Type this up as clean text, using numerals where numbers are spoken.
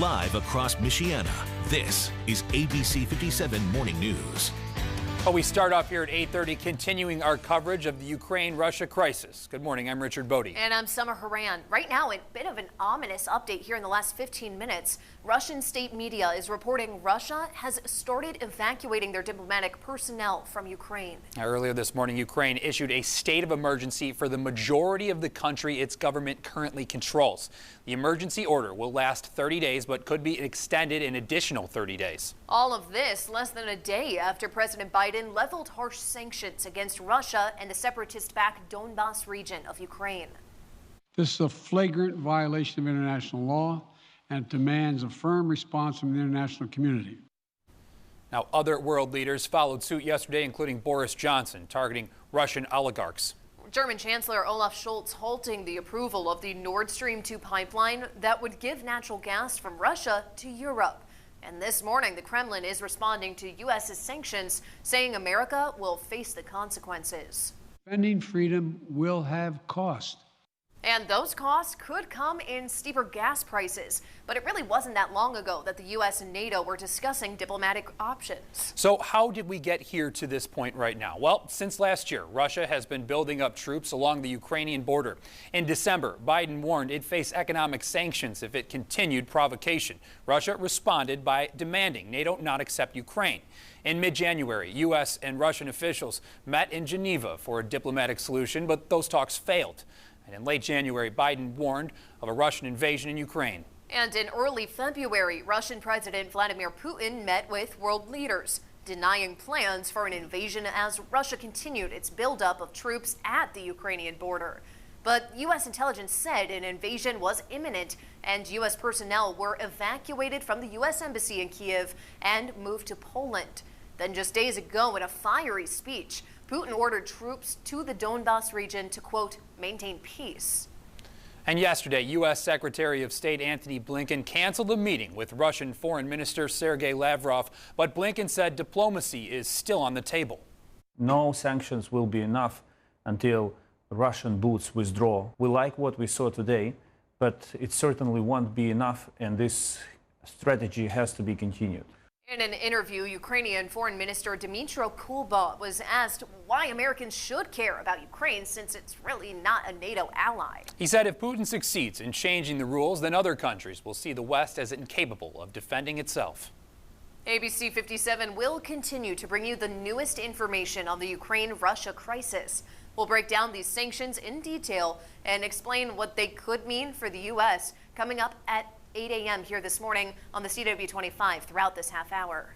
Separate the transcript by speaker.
Speaker 1: live across Michiana. This is ABC 57 Morning News.
Speaker 2: Well, we start off here at 8:30, continuing our coverage of the Ukraine-Russia crisis. Good morning, I'm Richard Bodee.
Speaker 3: And I'm Summer Haran. Right now, a bit of an ominous update here in the last 15 minutes. Russian state media is reporting Russia has started evacuating their diplomatic personnel from Ukraine.
Speaker 2: Now, earlier this morning, Ukraine issued a state of emergency for the majority of the country its government currently controls. The emergency order will last 30 days, but could be extended an additional 30 days.
Speaker 3: All of this less than a day after President Biden leveled harsh sanctions against Russia and the separatist-backed Donbas region of Ukraine.
Speaker 4: This is a flagrant violation of international law, and it demands a firm response from the international community.
Speaker 2: Now, other world leaders followed suit yesterday, including Boris Johnson, targeting Russian oligarchs.
Speaker 3: German Chancellor Olaf Scholz halting the approval of the Nord Stream 2 pipeline that would give natural gas from Russia to Europe. And this morning, the Kremlin is responding to U.S.'s sanctions, saying America will face the consequences.
Speaker 4: Defending freedom will have cost.
Speaker 3: And those costs could come in steeper gas prices. But it really wasn't that long ago that the U.S. and NATO were discussing diplomatic options.
Speaker 2: So how did we get here to this point right now? Well, since last year, Russia has been building up troops along the Ukrainian border. In December, Biden warned it'd face economic sanctions if it continued provocation. Russia responded by demanding NATO not accept Ukraine. In mid-January, U.S. and Russian officials met in Geneva for a diplomatic solution, but those talks failed. And in late January, Biden warned of a Russian invasion in Ukraine.
Speaker 3: And in early February, Russian President Vladimir Putin met with world leaders, denying plans for an invasion as Russia continued its buildup of troops at the Ukrainian border. But U.S. intelligence said an invasion was imminent, and U.S. personnel were evacuated from the U.S. Embassy in Kiev and moved to Poland. Then just days ago, in a fiery speech, Putin ordered troops to the Donbas region to, quote, maintain peace.
Speaker 2: And yesterday, U.S. Secretary of State Antony Blinken canceled a meeting with Russian Foreign Minister Sergei Lavrov, but Blinken said diplomacy is still on the table.
Speaker 5: No sanctions will be enough until Russian boots withdraw. We like what we saw today, but it certainly won't be enough, and this strategy has to be continued.
Speaker 3: In an interview, Ukrainian Foreign Minister Dmytro Kuleba was asked why Americans should care about Ukraine since it's really not a NATO ally.
Speaker 2: He said if Putin succeeds in changing the rules, then other countries will see the West as incapable of defending itself.
Speaker 3: ABC 57 will continue to bring you the newest information on the Ukraine-Russia crisis. We'll break down these sanctions in detail and explain what they could mean for the U.S. coming up at 8 a.m. here this morning on the CW25 throughout this half hour.